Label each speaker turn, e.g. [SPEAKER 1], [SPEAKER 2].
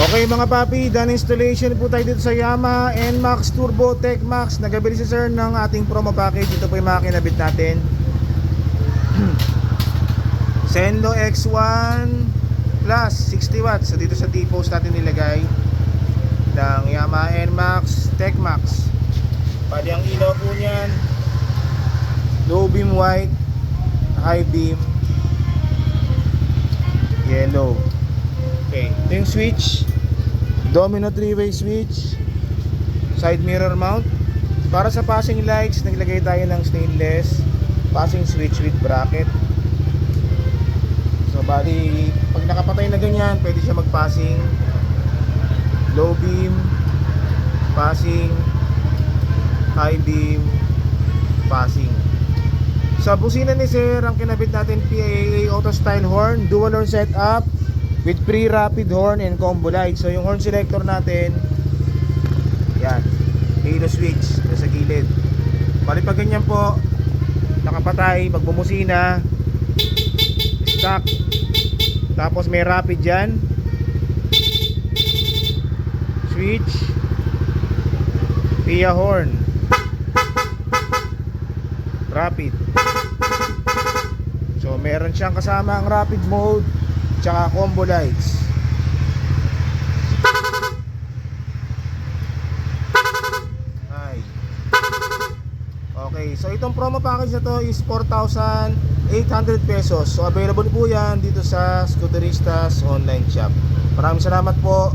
[SPEAKER 1] Okay mga papi, done installation po tayo dito sa Yamaha NMAX Turbo Tech Max. Nagabili si sir ng ating promo package. Ito po yung mga kinabit natin. Zenlo X1 Plus 60 watts. So dito sa T-post natin nilagay ng Yamaha NMAX Tech Max. Pwede ang ilaw po niyan, low beam white, high beam yellow. Okay, ito yung switch, domino 3-way switch, side mirror mount. Para sa passing lights, naglagay tayo ng stainless passing switch with bracket. So bali, pag nakapatay na ganyan, pwede siya mag-passing, low beam, passing, high beam, passing. Sa busina ni sir, ang kinabit natin PAA auto style horn, dual horn setup with pre-rapid horn and combo light. So yung horn selector natin, yan, halo switch sa gilid. Bali pag ganyan po, nakapatay, pag bumusina, stock, tapos may rapid dyan, switch, via horn, rapid. So meron siyang kasama ang rapid mode tsaka combo lights. Ay. Okay, so itong promo package na to is 4,800 pesos. So available po yan dito sa Scooteristas online shop. Maraming salamat po.